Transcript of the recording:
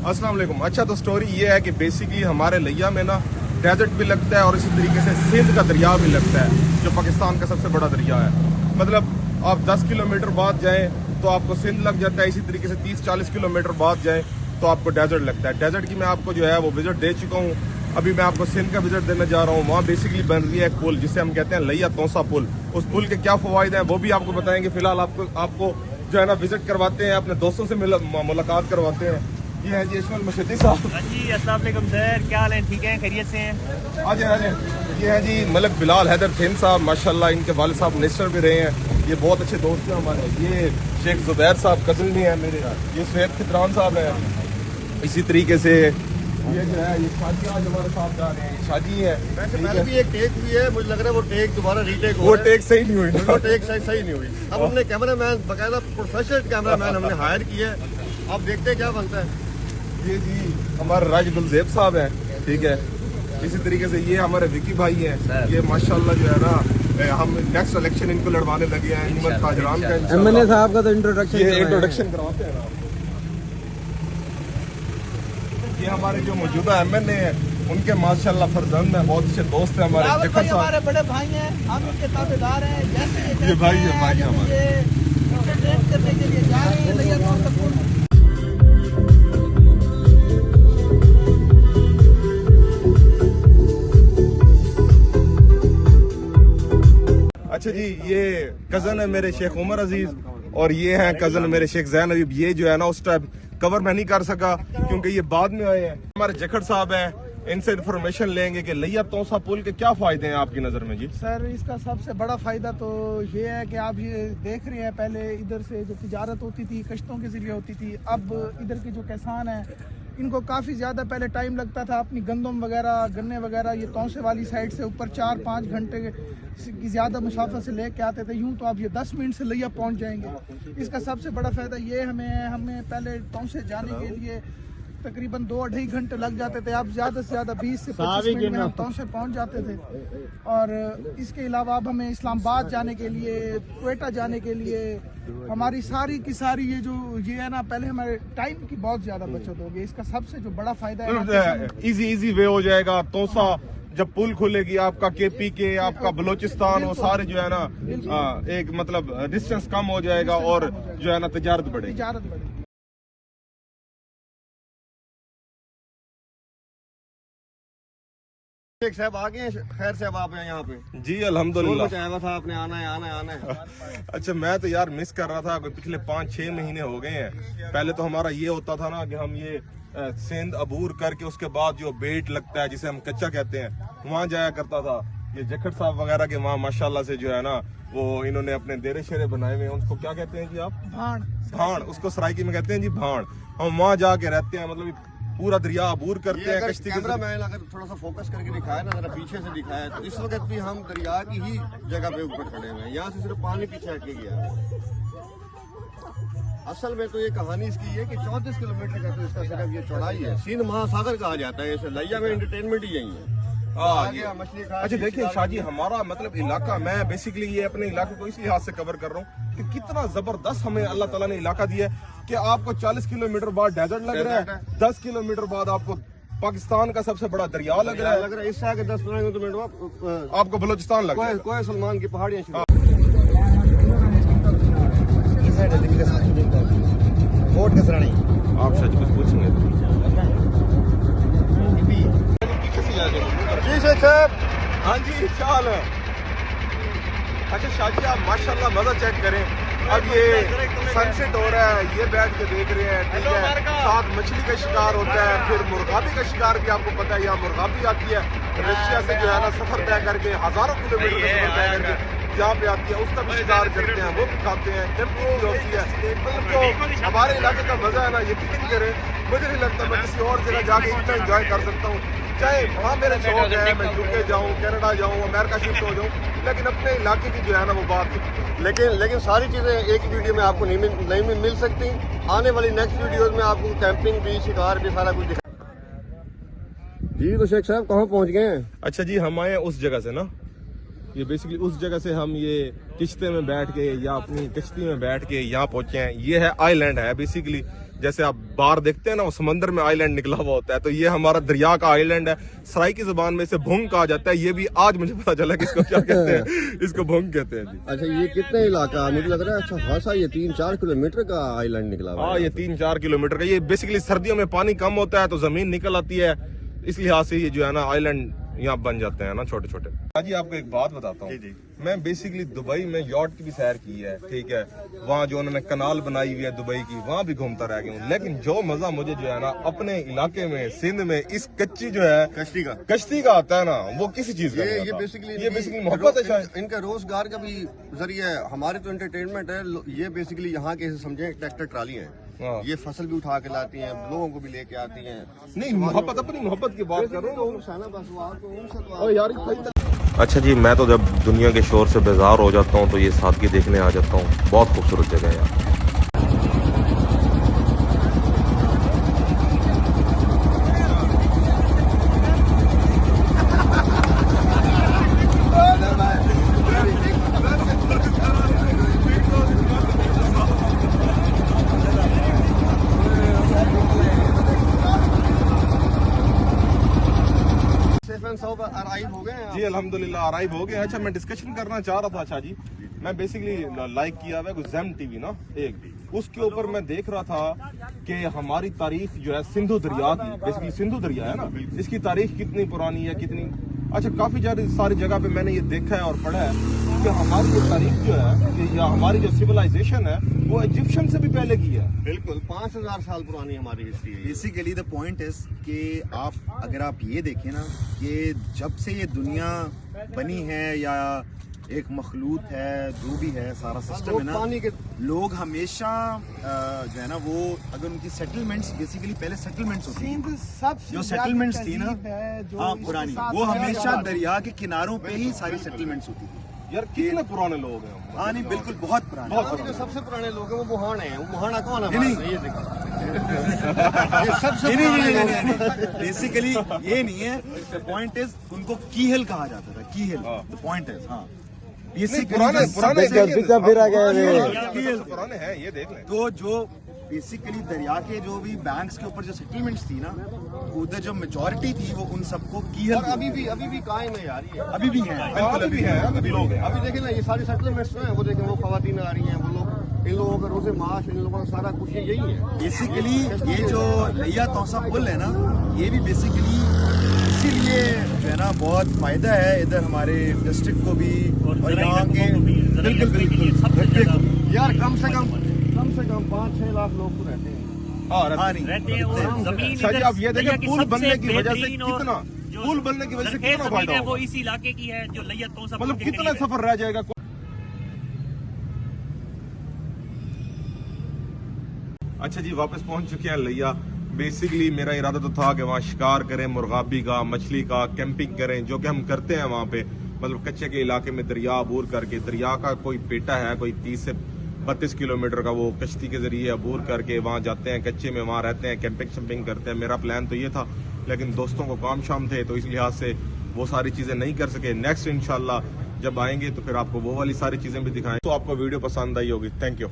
अस्सलाम वालेकुम। अच्छा, तो स्टोरी ये है कि बेसिकली हमारे लिया में ना डेजर्ट भी लगता है और इसी तरीके से सिंध का दरिया भी लगता है, जो पाकिस्तान का सबसे बड़ा दरिया है। मतलब आप 10 किलोमीटर बाद जाएं तो आपको सिंध लग जाता है, इसी तरीके से 30-40 किलोमीटर बाद जाएं तो आपको डेजर्ट लगता है। डेजर्ट की मैं आपको जो है वो विजिट दे चुका हूँ, अभी मैं आपको सिंध का विजिट देने जा रहा हूँ। वहाँ बेसिकली बन रही है एक पुल जिसे हम कहते हैं लिया तोसा पुल। उस पुल के क्या फवायद हैं वो भी आपको बताएंगे। फिलहाल आपको जो है ना विजिट करवाते हैं, अपने दोस्तों से मुलाकात करवाते हैं। ये है जी इस्माइल मशीदी साहब। हाँ जी, अस्सलाम वालेकुम सर, क्या हाल है? ठीक है, खैरियत से हैं? आज ये है जी मलिक बिलाल हैदर थिन साहब, माशाल्लाह इनके वालिद साहब मिनिस्टर भी रहे हैं। ये बहुत अच्छे दोस्त हैं हमारे। ये शेख जुबैर साहब कजिन भी हैं मेरे। ये सैयद खितरान साहब हैं। इसी तरीके से ये जो है ये शादी आज हमारे साथ जा रहे हैं, शादी है। पहले भी एक टेक हुई है, मुझे लग रहा है वो टेक दोबारा रीटेक वो टेक सही नहीं हुई, वो टेक सही नहीं हुई। अब हमने कैमरामैन, बकायदा प्रोफेशनल कैमरामैन हमने हायर किया है। अब देखते हैं क्या बनता है। ये जी हमारे राजदुल ज़ेब साहब हैं, ठीक है। इसी तरीके से ये हमारे विकी भाई हैं। ये माशाल्लाह जो है ना हम नेक्स्ट इलेक्शन इनको लड़वाने लगे हैं निमत ताजरान का। एमएनए साहब का तो इंट्रोडक्शन करवाते हैं ना। ये हमारे जो मौजूदा एमएनए हैं उनके माशाल्लाह फर्जंद हैं, बहुत अच्छे दोस्त हैं हमारे। हमारे बड़े भाई हैं, हम इनके ताबेदार हैं। जैसे ये भाई है, भाई हमारे। ट्रेन करने के लिए जा रहे हैं लिया तोसा पुल। अच्छा जी, ये कजन है मेरे शेख उमर अजीज और ये हैं कजन मेरे शेख जैन अबीब। ये जो है ना उस टाइम कवर मैं नहीं कर सका क्योंकि ये बाद में आए हैं। हमारे जखड़ साहब हैं, इनसे इन्फॉर्मेशन लेंगे कि लिया तोसा पुल के क्या फायदे हैं आपकी नजर में जी। सर, इसका सबसे बड़ा फायदा तो ये है कि आप ये देख रहे हैं, पहले इधर से जो तिजारत होती थी कश्तों के जरिए होती थी। अब इधर के जो किसान हैं इनको काफ़ी ज़्यादा पहले टाइम लगता था अपनी गंदम वगैरह, गन्ने वगैरह ये तौसे वाली साइड से ऊपर 4-5 घंटे की ज़्यादा मुसाफा से लेके आते थे। यूँ तो आप ये 10 मिनट से लिया पहुँच जाएंगे। इसका सबसे बड़ा फ़ायदा ये हमें पहले तौसे जाने के लिए तकरीबन 2-2.5 घंटे लग जाते थे। अब ज़्यादा से ज़्यादा 20 से 25 मिनट में हम तौसे पहुँच जाते थे। और इसके अलावा अब हमें इस्लामाबाद जाने के लिए, क्वेटा जाने के लिए हमारी सारी की सारी ये है ना, पहले हमारे टाइम की बहुत ज़्यादा बचत होगी। इसका सबसे जो बड़ा फायदा है इजी वे हो जाएगा। तोसा जब पुल खुलेगी आपका केपी के, आपका बलोचिस्तान, वो सारे जो है ना एक मतलब डिस्टेंस कम हो जाएगा और जो है ना तजारत बढ़ेगी। शेख साहब आ गए हैं। खैर साहब आप हैं यहाँ पे? जी अल्हम्दुलिल्लाह। हुआ था आपने आना है। अच्छा, मैं तो यार मिस कर रहा था। पिछले 5-6 महीने हो गए हैं। पहले तो हमारा ये होता था ना कि हम ये सिंध अबूर करके उसके बाद जो बेट लगता है जिसे हम कच्चा कहते हैं, वहाँ जाया करता था। ये जखड़ साहब वगैरह के वहाँ माशाल्लाह से जो है ना वो इन्होंने अपने डेरे शेरे बनाए हुए हैं। उसको क्या कहते हैं जी आप? भाण। उसको सराइकी में कहते हैं जी भाण। हम वहाँ जाके रहते हैं, मतलब पूरा दरिया अबूर करते हैं कश्ती के। कैमरामैन अगर थोड़ा सा फोकस करके दिखाया ना, जरा पीछे से दिखाया, तो इस वक्त भी हम दरिया की ही जगह पे ऊपर खड़े हुए हैं। यहाँ से सिर्फ पानी पीछे हट के गया। असल में तो ये कहानी इसकी है कि 34 किलोमीटर का तो इसका सिर्फ ये चौड़ाई है। सिंध महासागर कहा जाता है इसे। लिया में एंटरटेनमेंट ही यही है। अच्छा देखिए शाहजी, हमारा मतलब इलाका, मैं बेसिकली ये अपने इलाके को इस लिहाज से कवर कर रहा हूँ कि कितना जबरदस्त हमें अल्लाह ताला ने इलाका दिया है कि आपको 40 किलोमीटर बाद डेजर्ट लग रहा है, 10 किलोमीटर बाद आपको पाकिस्तान का सबसे बड़ा दरिया लग रहा है। इससे आगे 10-15 किलोमीटर आपको बलोचिस्तान लग रहा है, कोई सलमान की पहाड़ियाँ। आप सच कुछ पूछेंगे? जी शेख साहब। हाँ जी, क्या हाल है? अच्छा शाहजी, आप माशाल्लाह मजा चेक करें। अब ये सनसेट हो रहा है, ये बैठ के देख रहे हैं, ठीक है। साथ मछली का शिकार होता है, फिर मुर्गाबी का शिकार भी आपको पता है। यहाँ मुर्गाबी आती है रशिया से जो है ना सफर तय करके, हजारों किलोमीटर का सफर तय करके यहाँ पे आती है। उसका भी शिकार करते हैं, वो भी खाते हैं। कैंपिंग होती है। मतलब जो हमारे इलाके का मजा है ना, यकीन करें मुझे नहीं लगता मैं किसी और जगह जाके इतना एंजॉय कर सकता हूँ। चाहे वहाँ मेरे शौक है, मैं यूके जाऊँ, कनाडा जाऊँ, अमेरिका शिफ्ट हो जाऊँ, लेकिन अपने इलाके की जो है ना वो बात है। लेकिन सारी चीजें एक ही वीडियो में आपको नहीं मिल सकती। आने वाली नेक्स्ट वीडियोस में आपको कैंपिंग भी, शिकार भी, सारा कुछ दिखा। जी तो शेख साहब कहाँ पहुँच गए हैं? अच्छा जी, हम आए उस जगह से ना, ये बेसिकली उस जगह से हम ये किश्ते में बैठ के या अपनी कश्ती में बैठ के यहाँ पहुंचे हैं। ये है आइलैंड है बेसिकली, जैसे आप बाहर देखते हैं ना, वो समंदर में आइलैंड निकला हुआ होता है, तो ये हमारा दरिया का आइलैंड है। सराई की जुबान में इसे भुंग कहा जाता है। ये भी आज मुझे पता चला कि इसको क्या कहते हैं, इसको भुंग कहते हैं जी। अच्छा, ये कितने इलाका मुझे लग रहा है, अच्छा खासा, ये 3-4 किलोमीटर का आइलैंड निकला हुआ है। हाँ, ये 3-4 किलोमीटर का। ये बेसिकली सर्दियों में पानी कम होता है तो जमीन निकल आती है, इस लिहाज से ये जो है ना आइलैंड यहाँ बन जाते हैं ना छोटे छोटे। जी आपको एक बात बताता हूँ, मैं बेसिकली दुबई में यॉट की भी सैर की है, ठीक है, वहाँ जो उन्होंने कनाल बनाई हुई है दुबई की, वहाँ भी घूमता रह गया हूँ। लेकिन जो मजा मुझे जो है ना अपने इलाके में सिंध में इस कच्ची जो है कश्ती का आता है ना, वो किसी चीज का नहीं आता। ये बेसिकली मोहब्बत है शायद। इनका रोजगार का भी जरिया है, हमारे तो एंटरटेनमेंट है। ये बेसिकली यहाँ के समझे ट्रैक्टर ट्राली है, ये फसल भी उठा के लाती हैं, लोगों को भी लेके आती हैं। नहीं, मोहब्बत, अपनी मोहब्बत की बात कर रहा हूँ यार। अच्छा जी, मैं तो जब दुनिया के शोर से बेजार हो जाता हूँ तो ये सादगी देखने आ जाता हूँ। बहुत खूबसूरत जगह है यार। हो गए जी अल्हम्दुलिल्लाह अराइव हो गए। अच्छा, मैं डिस्कशन करना चाह रहा था। अच्छा जी, मैं बेसिकली लाइक किया हुआ है ज़ेम टीवी ना, एक उसके ऊपर मैं देख रहा था कि हमारी तारीख जो है सिंधु दरिया की, बेसिकली सिंधु दरिया है ना, इसकी तारीख कितनी पुरानी है, कितनी। अच्छा, काफी सारी जगह पे मैंने ये देखा है और पढ़ा है कि हमारी ये तारीख जो है या हमारी जो सिविलाइजेशन है वो इजिप्शियन से भी पहले की है। बिल्कुल 5000 साल पुरानी हमारी हिस्ट्री है। बेसिकली द पॉइंट इज कि अगर आप ये देखें ना कि जब से ये दुनिया बनी है या एक मखलूत है, जो भी है सारा सिस्टम है ना, पानी के लोग हमेशा जो है ना वो अगर उनकी सेटलमेंट्स, बेसिकली पहले सेटलमेंट्स होती थी, जो सेटलमेंट्स थी ना, हाँ पुरानी, वो हमेशा दरिया के किनारों पे ही सारी सेटलमेंट्स होती थी। यार कितने पुराने लोग हैं। हाँ नहीं, बिल्कुल बहुत पुराने। जो सबसे पुराने लोग हैं वो मुहाना है। वो मुहाना कौन है? नहीं, ये देखो सबसे बेसिकली ये नहीं है। द पॉइंट इज उनको कीहल कहा जाता था, कीहल। द पॉइंट इज हाँ पुराने पुराने हैं, ये देख लें। तो जो बेसिकली दरिया के जो भी बैंक्स के ऊपर जो सेटलमेंट्स थी ना, उधर जो मेजॉरिटी थी वो उन सबको कीहल। अभी भी कायम है यार, ये अभी भी है, बिल्कुल अभी है, अभी लोग हैं। अभी देखें ना, ये सारे सेटलमेंट्स हैं, वो देखें वो खवातीन आ रही हैं, वो लोग, इन लोगों का रोजे माश, इन लोगों का सारा कुछ यही है। बेसिकली ये जो लिया तौसा पुल है ना, ये भी बेसिकली इसीलिए जो है ना बहुत फायदा है इधर हमारे डिस्ट्रिक्ट को भी और यहाँ के। बिल्कुल यार कम से कम 5-6 लाख लोग तो रहते हैं। हाँ नहीं रहते हैं। और जमीन अच्छा जी, आप ये देखें दरिया की पुल बनने सबसे की वजह से बेहतरीन और कितना, जो पुल बनने की वजह से सरखेज कितना जमीन फायदा है होगा। वो इस इलाके की है जो लिया तौसा मतलब के कितना करीब है। सफर रह जाएगा। अच्छा जी, वापस पहुंच चुके हैं लिया। बेसिकली मेरा इरादा तो था कि वहाँ शिकार करें मुर्गाबी का, मछली का, कैंपिंग करें, जो कि हम करते हैं वहाँ पे। मतलब कच्चे के इलाके में दरिया अबूर करके, दरिया का कोई पेटा है कोई 30 से 32 किलोमीटर का, वो कश्ती के जरिए अबूर करके वहाँ जाते हैं, कच्चे में वहाँ रहते हैं, कैंपिंग शैम्पिंग करते हैं। मेरा प्लान तो ये था, लेकिन दोस्तों को काम शाम थे तो इस लिहाज से वो सारी चीज़ें नहीं कर सके। नेक्स्ट इंशाल्लाह जब आएंगे तो फिर आपको वो वाली सारी चीज़ें भी दिखाएं। तो आपको वीडियो पसंद आई होगी। Thank you.